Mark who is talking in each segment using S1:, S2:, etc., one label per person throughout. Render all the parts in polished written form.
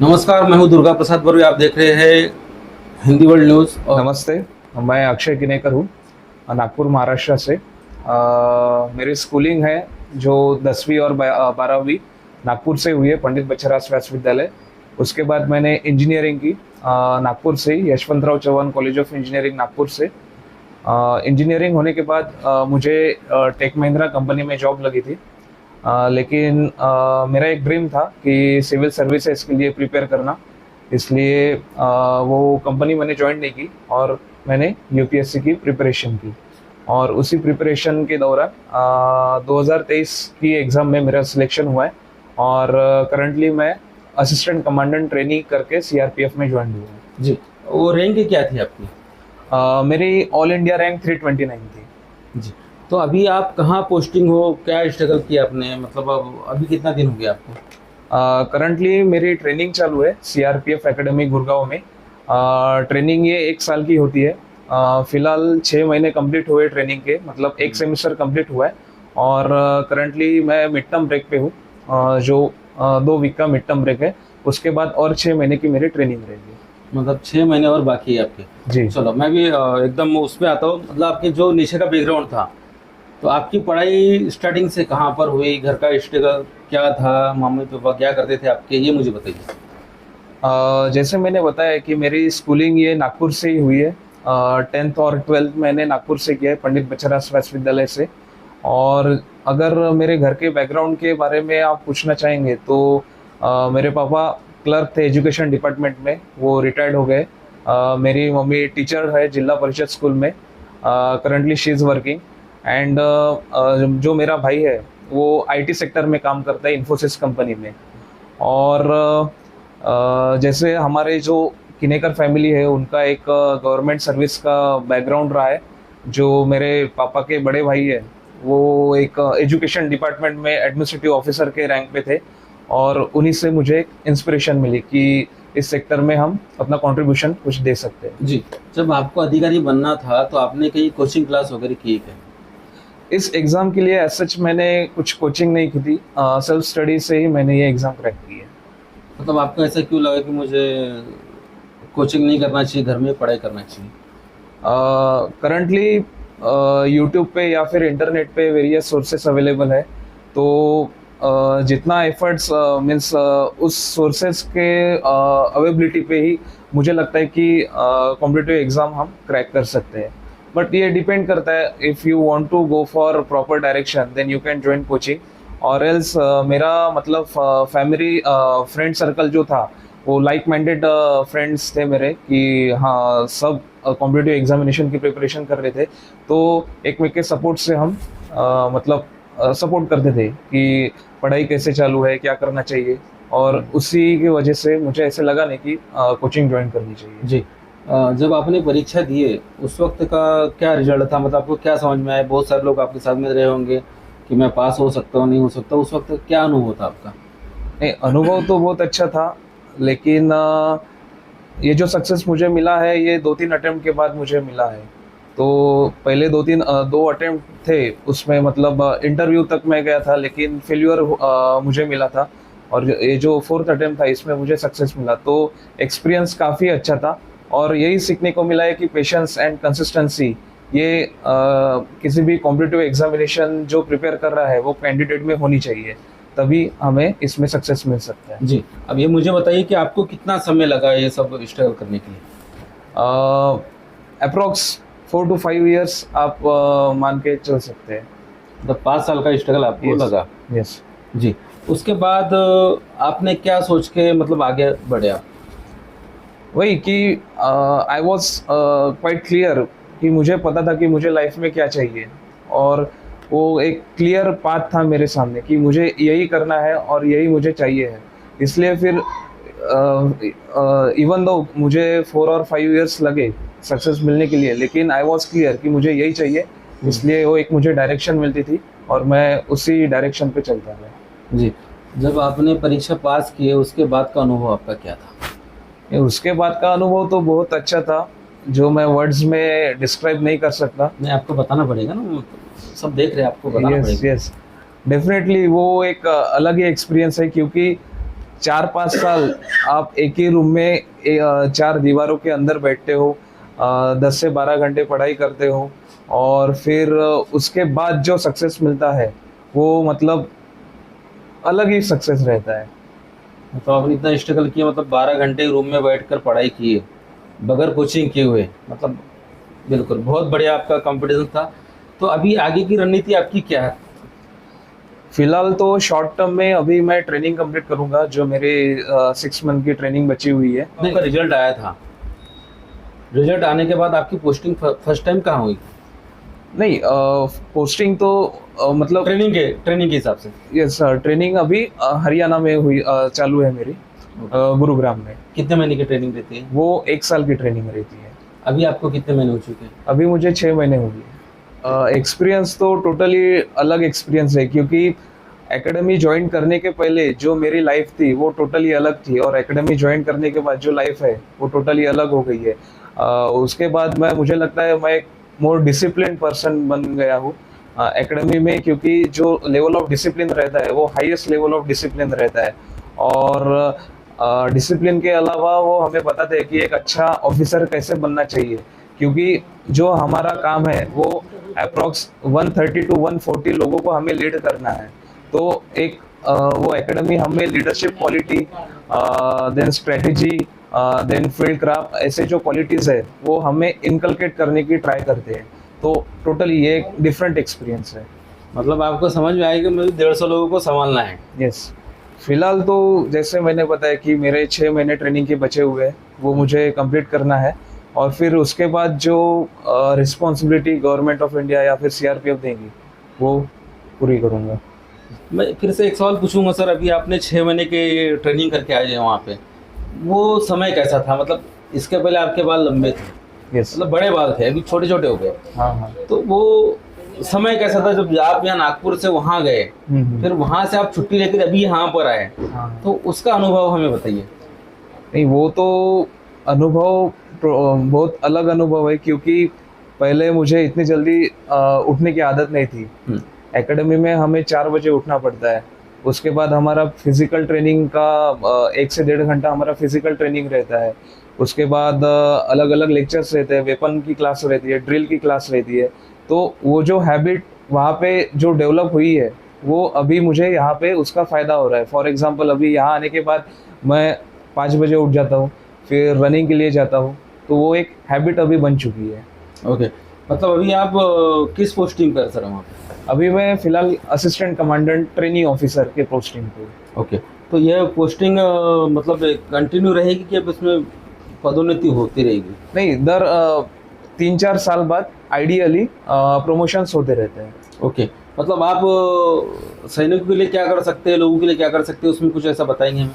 S1: नमस्कार, मैं हूं दुर्गा प्रसाद बरुआ। आप देख रहे हैं हिंदी वर्ल्ड न्यूज़। और
S2: नमस्ते। मैं अक्षय किनेकर हूँ, नागपुर महाराष्ट्र से। मेरी स्कूलिंग है जो 10वीं और 12वीं नागपुर से हुई है, पंडित बच्छाराज व्यास विद्यालय। उसके बाद मैंने इंजीनियरिंग की नागपुर से ही, Yashwantrao Chavan college of engineering Nagpur से। इंजीनियरिंग होने के बाद मुझे टेक महिंद्रा कंपनी में जॉब लगी थी। लेकिन मेरा एक ड्रीम था कि सिविल सर्विसेज के लिए प्रिपेयर करना, इसलिए वो कंपनी मैंने ज्वाइन नहीं की और मैंने यूपीएससी की प्रिपरेशन की। और उसी प्रिपरेशन के दौरान 2023 की एग्ज़ाम में मेरा सिलेक्शन हुआ है और करंटली मैं असिस्टेंट कमांडेंट ट्रेनी करके सीआरपीएफ में ज्वाइन हुआ हूँ।
S1: जी, वो रैंक क्या थी आपकी?
S2: मेरी ऑल इंडिया रैंक 329 थी।
S1: जी, तो अभी आप कहाँ पोस्टिंग हो, क्या स्ट्रगल किया आपने, मतलब अब अभी कितना दिन हो गया आपको?
S2: करंटली मेरी ट्रेनिंग चालू है सीआरपीएफ एकेडमी गुड़गांव में। ट्रेनिंग ये 1 साल की होती है। फिलहाल 6 महीने कंप्लीट हुए ट्रेनिंग के, मतलब एक सेमेस्टर कंप्लीट हुआ है। और करंटली मैं मिड टर्म ब्रेक पे हूँ, जो 2 वीक का मिड टर्म ब्रेक है। उसके बाद और 6 महीने की मेरी ट्रेनिंग रहेगी।
S1: मतलब 6 महीने और बाकी है आपके।
S2: जी।
S1: चलो, मैं भी एकदम उसमें आता हूँ। मतलब आपके जो नीचे का बैकग्राउंड था, तो आपकी पढ़ाई स्टार्टिंग से कहाँ पर हुई, घर का स्ट्रगल क्या था, मम्मी पापा क्या करते थे आपके, ये मुझे बताइए।
S2: जैसे मैंने बताया कि मेरी स्कूलिंग ये नागपुर से ही हुई है। 10th और 12th मैंने नागपुर से किया है, पंडित बच्छाराज व्यास विद्यालय से। और अगर मेरे घर के बैकग्राउंड के बारे में आप पूछना चाहेंगे तो मेरे पापा क्लर्क थे एजुकेशन डिपार्टमेंट में, वो रिटायर्ड हो गए। मेरी मम्मी टीचर है जिला परिषद स्कूल में, currently she is working. And जो मेरा भाई है वो आईटी सेक्टर में काम करता है, इन्फोसिस कंपनी में। और जैसे हमारे जो किनेकर फैमिली है उनका एक गवर्नमेंट सर्विस का बैकग्राउंड रहा है। जो मेरे पापा के बड़े भाई है वो एक एजुकेशन डिपार्टमेंट में एडमिनिस्ट्रेटिव ऑफिसर के रैंक पे थे। और उन्हीं से मुझे एक इंस्पिरेशन मिली कि इस सेक्टर में हम अपना कंट्रीब्यूशन कुछ दे सकते हैं।
S1: जी, जब आपको अधिकारी बनना था तो आपने कहीं कोचिंग क्लास वगैरह की है क्या?
S2: इस एग्ज़ाम के लिए एज सच मैंने कुछ कोचिंग नहीं की थी, सेल्फ स्टडी से ही मैंने ये एग्ज़ाम क्रैक की है।
S1: मतलब आपको ऐसा क्यों लगा कि मुझे कोचिंग नहीं करना चाहिए, घर में पढ़ाई करना चाहिए?
S2: करंटली यूट्यूब पे या फिर इंटरनेट पे वेरियस सोर्सेस अवेलेबल है। तो जितना एफर्ट्स मीन्स उस सोर्सेस के अवेलेबिलिटी पे ही मुझे लगता है कि कॉम्पिटिटिव एग्ज़ाम हम क्रैक कर सकते हैं। बट ये डिपेंड करता है, if you want to go for proper direction then you can join coaching. और एल्स मेरा मतलब फैमिली फ्रेंड सर्कल जो था वो लाइक माइंडेड फ्रेंड्स थे मेरे, कि हाँ सब कॉम्पिटिटिव एग्जामिनेशन की प्रिपरेशन कर रहे थे। तो एक के सपोर्ट से हम मतलब सपोर्ट करते थे कि पढ़ाई कैसे चालू है, क्या करना चाहिए। और उसी की वजह से मुझे ऐसे लगा नहीं कि कोचिंग ज्वाइन करनी चाहिए।
S1: जी, जब आपने परीक्षा दिए उस वक्त का क्या रिजल्ट था, मतलब आपको क्या समझ में आया? बहुत सारे लोग आपके साथ में रहे होंगे कि मैं पास हो सकता हूँ, नहीं हो सकता, उस वक्त क्या अनुभव था आपका?
S2: नहीं, अनुभव तो बहुत अच्छा था, लेकिन ये जो सक्सेस मुझे मिला है ये 2-3 अटेम्प्ट के बाद मुझे मिला है। तो पहले 2 अटेम्प्ट थे, उसमें मतलब इंटरव्यू तक मैं गया था लेकिन फेल्यूर मुझे मिला था। और ये जो 4th अटेम्प्ट था इसमें मुझे सक्सेस मिला, तो एक्सपीरियंस काफ़ी अच्छा था। और यही सीखने को मिला है कि पेशेंस एंड कंसिस्टेंसी ये किसी भी कॉम्पिटिटिव एग्जामिनेशन जो प्रिपेयर कर रहा है वो कैंडिडेट में होनी चाहिए, तभी हमें इसमें सक्सेस मिल सकता है।
S1: जी, अब ये मुझे बताइए कि आपको कितना समय लगा ये सब स्ट्रगल करने के लिए?
S2: अप्रोक्स 4 to 5 ईयर्स आप मान के चल सकते हैं।
S1: मतलब 5 साल का स्ट्रगल आपको
S2: यस।
S1: लगा?
S2: यस।
S1: जी, उसके बाद आपने क्या सोच के मतलब आगे बढ़े आप?
S2: वही कि आई वॉज क्वाइट क्लियर कि मुझे पता था कि मुझे लाइफ में क्या चाहिए। और वो एक क्लियर पाथ था मेरे सामने कि मुझे यही करना है और यही मुझे चाहिए है। इसलिए फिर इवन दो मुझे 4 और 5 ईयर्स लगे सक्सेस मिलने के लिए, लेकिन आई वॉज क्लियर कि मुझे यही चाहिए। इसलिए वो एक मुझे डायरेक्शन मिलती थी और मैं उसी डायरेक्शन पे चलता गया।
S1: जी, जब आपने परीक्षा पास की है उसके बाद का अनुभव आपका क्या था?
S2: उसके बाद का अनुभव तो बहुत अच्छा था, जो मैं वर्ड्स में डिस्क्राइब नहीं कर सकता।
S1: नहीं, आपको बताना पड़ेगा ना, सब देख रहे हैं, आपको बताना
S2: यस,
S1: पड़ेगा।
S2: यस, डेफिनेटली वो एक अलग ही एक्सपीरियंस है, क्योंकि 4-5 साल आप एक ही रूम में 4 दीवारों के अंदर बैठते हो, 10 से 12 घंटे पढ़ाई करते हो, और फिर उसके बाद जो सक्सेस मिलता है वो मतलब अलग ही सक्सेस रहता है।
S1: तो आपने इतना स्ट्रगल किया, मतलब 12 घंटे रूम में बैठकर पढ़ाई किए बगैर कोचिंग किए हुए, मतलब बिल्कुल बहुत बढ़िया आपका कॉम्पिटिशन था। तो अभी आगे की रणनीति आपकी क्या है?
S2: फिलहाल तो शॉर्ट टर्म में अभी मैं ट्रेनिंग कंप्लीट करूंगा, जो मेरे 6 मंथ की ट्रेनिंग बची हुई है।
S1: आपका रिजल्ट आया था, रिजल्ट आने के बाद आपकी पोस्टिंग फर्स्ट टाइम कहाँ हुई?
S2: नहीं, पोस्टिंग तो मतलब
S1: ट्रेनिंग के हिसाब से।
S2: यस, ट्रेनिंग अभी हरियाणा में हुई, चालू है मेरी, गुरुग्राम में।
S1: कितने महीने की ट्रेनिंग रहती है?
S2: वो 1 साल की ट्रेनिंग रहती है।
S1: अभी आपको कितने महीने हो चुके हैं?
S2: अभी मुझे 6 महीने हो गए। एक्सपीरियंस तो टोटली अलग एक्सपीरियंस है, क्योंकि एकेडमी ज्वाइन करने के पहले जो मेरी लाइफ थी वो टोटली अलग थी, और एकेडमी ज्वाइन करने के बाद जो लाइफ है वो टोटली अलग हो गई है। उसके बाद मुझे लगता है मैं एक मोर डिसिप्लिन पर्सन बन गया हूँ एकेडमी में, क्योंकि जो लेवल ऑफ डिसिप्लिन रहता है वो हाईएस्ट लेवल ऑफ डिसिप्लिन रहता है। और डिसिप्लिन के अलावा वो हमें बताते हैं कि एक अच्छा ऑफिसर कैसे बनना चाहिए, क्योंकि जो हमारा काम है वो अप्रॉक्स 130 to 140 लोगों को हमें लीड करना है। तो एक वो एकेडमी हमें leadership quality, then strategy, then field craft, ऐसे जो क्वालिटीज़ है वो हमें इनकलकेट करने की ट्राई करते हैं। तो टोटली ये एक डिफरेंट एक्सपीरियंस है।
S1: मतलब आपको समझ में आएगा मुझे 150 लोगों को संभालना है।
S2: यस, फिलहाल तो जैसे मैंने बताया कि मेरे 6 महीने ट्रेनिंग के बचे हुए हैं, वो मुझे कंप्लीट करना है, और फिर उसके बाद जो रिस्पॉन्सिबिलिटी गवर्नमेंट ऑफ इंडिया या फिर सीआरपीएफ देंगी वो पूरी करूँगा।
S1: मैं फिर से एक सवाल पूछूंगा सर, अभी आपने 6 महीने की ट्रेनिंग करके आए हैं वहाँ पे, वो समय कैसा था? मतलब इसके पहले आपके बाल लंबे थे,
S2: यस,
S1: मतलब बड़े बाल थे, अभी छोटे छोटे हो गए।
S2: हाँ हाँ।
S1: तो वो समय कैसा था जब आप यहाँ नागपुर से वहाँ गए, फिर वहाँ से आप छुट्टी लेकर अभी यहाँ पर आए,
S2: हाँ।
S1: तो उसका अनुभव हमें बताइए।
S2: नहीं, वो तो अनुभव बहुत अलग अनुभव है, क्योंकि पहले मुझे इतनी जल्दी उठने की आदत नहीं थी। एकेडमी में हमें 4 बजे उठना पड़ता है। उसके बाद हमारा फिजिकल ट्रेनिंग का 1 से 1.5 घंटा हमारा फिजिकल ट्रेनिंग रहता है। उसके बाद अलग अलग लेक्चर्स रहते हैं, वेपन की क्लास रहती है, ड्रिल की क्लास रहती है। तो वो जो हैबिट वहाँ पे जो डेवलप हुई है वो अभी मुझे यहाँ पे उसका फ़ायदा हो रहा है। फॉर एग्जांपल अभी यहाँ आने के बाद मैं 5 बजे उठ जाता हूँ, फिर रनिंग के लिए जाता हूँ, तो वो एक हैबिट अभी बन चुकी है।
S1: ओके, मतलब अभी आप किस पोस्टिंग पर सर वहाँ पे?
S2: अभी मैं फिलहाल असिस्टेंट कमांडेंट ट्रेनिंग ऑफिसर के पोस्टिंग पे।
S1: ओके, तो यह पोस्टिंग मतलब कंटिन्यू रहेगी कि अब इसमें पदोन्नति होती रहेगी?
S2: नहीं, दर 3-4 साल बाद आइडियली प्रमोशंस होते रहते हैं।
S1: ओके, मतलब आप सैनिकों के लिए क्या कर सकते हैं, लोगों के लिए क्या कर सकते हैं, उसमें कुछ ऐसा बताएंगे हमें?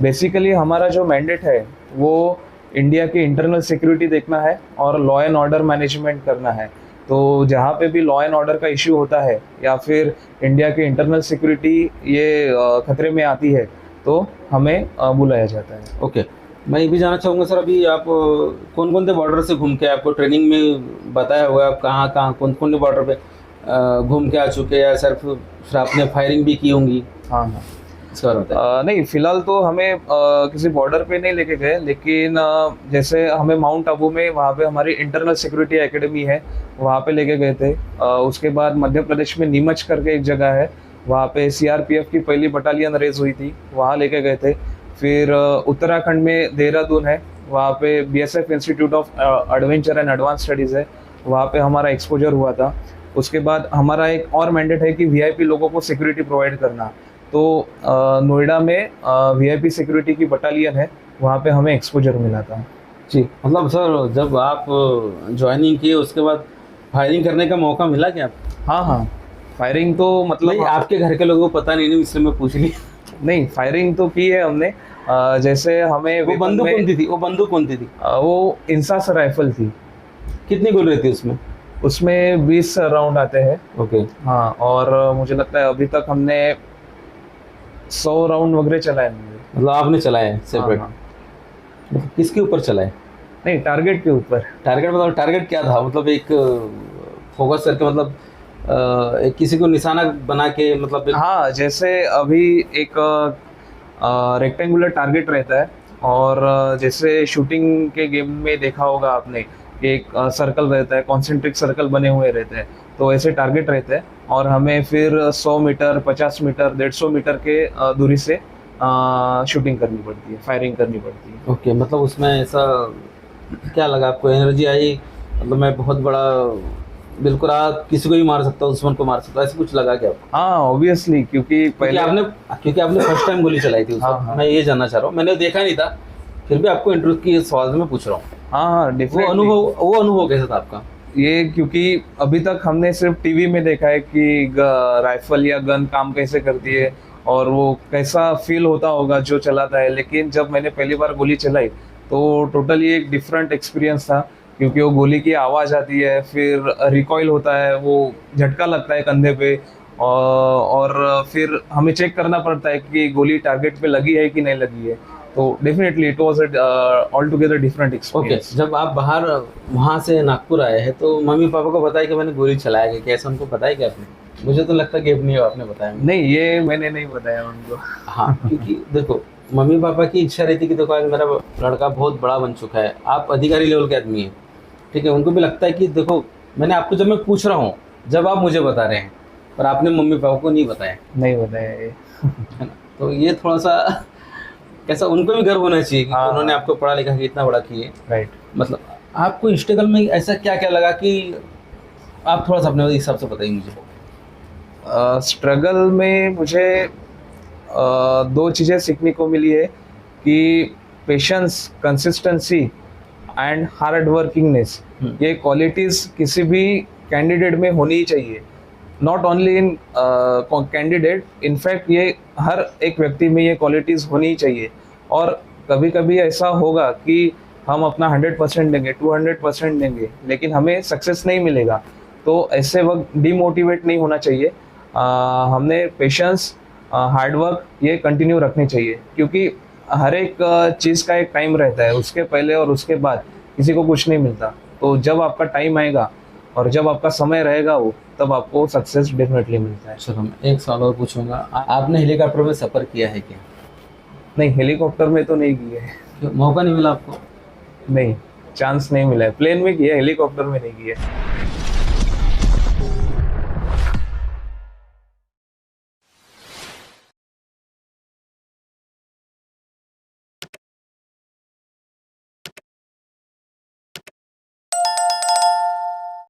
S2: बेसिकली हमारा जो मैंडेट है वो इंडिया की इंटरनल सिक्योरिटी देखना है और लॉ एंड ऑर्डर मैनेजमेंट करना है। तो जहाँ पे भी लॉ एंड ऑर्डर का इश्यू होता है या फिर इंडिया की इंटरनल सिक्योरिटी ये खतरे में आती है तो हमें बुलाया जाता है।
S1: ओके, मैं ये भी जानना चाहूँगा सर, अभी आप कौन कौन से बॉर्डर से घूम के, आपको ट्रेनिंग में बताया होगा आप कहाँ कहाँ कौन कौन से बॉर्डर पे घूम के आ चुके हैं, या सिर्फ आपने फायरिंग भी की होंगी?
S2: हाँ हाँ।
S1: सर
S2: नहीं, फिलहाल तो हमें किसी बॉर्डर पे नहीं लेके गए, लेकिन जैसे हमें माउंट आबू में वहाँ पे हमारी इंटरनल सिक्योरिटी एकेडमी है, वहाँ पे लेके गए थे। उसके बाद मध्य प्रदेश में नीमच करके एक जगह है, वहाँ पे सीआरपीएफ की पहली बटालियन रेज हुई थी, वहाँ लेके गए थे। फिर उत्तराखंड में देहरादून है, वहाँ पे BSF institute of adventure and advance studies है, वहाँ पे हमारा एक्सपोजर हुआ था। उसके बाद हमारा एक और मैंडेट है कि वीआईपी लोगों को सिक्योरिटी प्रोवाइड करना। तो नोएडा में वीआईपी सिक्योरिटी की बटालियन है, वहाँ पे हमें एक्सपोजर मिला था।
S1: जी, मतलब सर जब आप ज्वाइनिंग किए उसके बाद फायरिंग करने का मौका मिला क्या आपको?
S2: हाँ हाँ, फायरिंग तो मतलब
S1: नहीं, आपके घर के लोगों को पता नहीं इसलिए मैं पूछ लिया।
S2: नहीं, फायरिंग तो की है हमने। जैसे हमें
S1: वो बंदूक कौन सी थी? वो बंदूक कौन सी थी?
S2: वो इंसास राइफल थी।
S1: कितनी गोली रहती है उसमें?
S2: उसमें 20 राउंड आते हैं।
S1: ओके,
S2: हाँ, और मुझे लगता है अभी तक हमने 100 राउंड वगैरह चलाए होंगे।
S1: मतलब आपने चलाए सेपरेट?
S2: हाँ,
S1: मतलब किसके ऊपर चलाए?
S2: नहीं, टारगेट के ऊपर।
S1: टारगेट मतलब टारगेट क्या था? मतलब एक फोकस करके, मतलब एक किसी को निशाना बना के, मतलब
S2: हाँ, जैसे अभी एक रेक्टेंगुलर टारगेट रहता है। और जैसे शूटिंग के गेम में देखा होगा आपने कि एक सर्कल रहता है, कॉन्सेंट्रिक सर्कल बने हुए रहते हैं, तो ऐसे टारगेट रहते हैं और हमें फिर 100 मीटर, 50 मीटर, 150 मीटर के दूरी से शूटिंग करनी पड़ती है, फायरिंग करनी पड़ती है।
S1: ओके, मतलब उसमें ऐसा क्या लगा आपको, एनर्जी आई, मतलब मैं बहुत बड़ा, बिल्कुल आप किसी को भी मार सकता हूँ, दुश्मन को मार सकता हूँ, ऐसा कुछ लगा क्या आपको?
S2: हाँ ऑब्वियसली, क्योंकि पहले
S1: क्योंकि आपने फर्स्ट टाइम गोली चलाई थी उस
S2: हाँ,
S1: वक्त।
S2: हाँ।
S1: मैं ये जानना चाह रहा हूँ, मैंने देखा नहीं था, फिर भी आपको इंटरव्यू की सवाल में पूछ रहा हूँ।
S2: हाँ हाँ
S1: वो
S2: डेफिनेटली।
S1: अनुभव कैसा था आपका?
S2: ये क्योंकि अभी तक हमने सिर्फ टीवी में देखा है कि राइफल या गन काम कैसे करती है और वो कैसा फील होता होगा जो चलाता है, लेकिन जब मैंने पहली बार गोली चलाई तो टोटली एक डिफरेंट एक्सपीरियंस था। क्योंकि वो गोली की आवाज़ आती है, फिर रिकॉइल होता है, वो झटका लगता है कंधे पे, और फिर हमें चेक करना पड़ता है कि गोली टारगेट पे लगी है कि नहीं लगी है। तो definitely it was all together different
S1: okay,
S2: experience.
S1: जब आप बाहर वहाँ से नागपुर आए हैं तो मम्मी पापा को बताया कि मैंने गोली चलाया है, कैसे उनको बताया क्या आपने? मुझे तो लगता है कि नहीं, आपने बताया मुझे।
S2: नहीं, ये मैंने नहीं बताया उनको।
S1: हाँ, क्योंकि देखो मम्मी पापा की इच्छा रहती कि देखो आज मेरा लड़का बहुत बड़ा बन चुका है, आप अधिकारी लेवल के आदमी हैं, ठीक है, उनको भी लगता है कि देखो मैंने आपको, जब मैं पूछ रहा हूँ, जब आप मुझे बता रहे हैं, पर आपने मम्मी पापा को नहीं बताया,
S2: नहीं बताया ये।
S1: है ना? तो ये थोड़ा सा कैसा, उनको भी गर्व होना चाहिए कि
S2: हाँ।
S1: उन्होंने आपको पढ़ा लिखा के इतना बड़ा किए।
S2: राइट।
S1: मतलब आपको स्ट्रगल में ऐसा क्या क्या लगा कि आप थोड़ा सा अपने हिसाब से बताइए मुझे।
S2: स्ट्रगल में मुझे दो चीज़ें सीखने को मिली है कि पेशेंस, कंसिस्टेंसी एंड हार्ड वर्किंगनेस, ये क्वालिटीज़ किसी भी कैंडिडेट में होनी ही चाहिए। Not only in candidate, in fact ये हर एक व्यक्ति में ये क्वालिटीज़ होनी ही चाहिए। और कभी कभी ऐसा होगा कि हम अपना 100% देंगे, 200% देंगे, लेकिन हमें सक्सेस नहीं मिलेगा, तो ऐसे वक्त डिमोटिवेट नहीं होना चाहिए। हमने पेशेंस, हार्डवर्क ये कंटिन्यू रखनी चाहिए, क्योंकि हर एक चीज़ का एक टाइम रहता है, उसके पहले और उसके बाद किसी को कुछ नहीं मिलता। तो जब आपका टाइम आएगा और जब आपका समय रहेगा वो, तब आपको सक्सेस डेफिनेटली मिलता है।
S1: चलो मैं एक सवाल और पूछूंगा, आपने हेलीकॉप्टर में सफ़र किया है क्या?
S2: नहीं, हेलीकॉप्टर में तो नहीं किया है।
S1: क्यों, मौका नहीं मिला आपको?
S2: नहीं, चांस नहीं मिला है। प्लेन में किया है, हेलीकॉप्टर में नहीं किया है।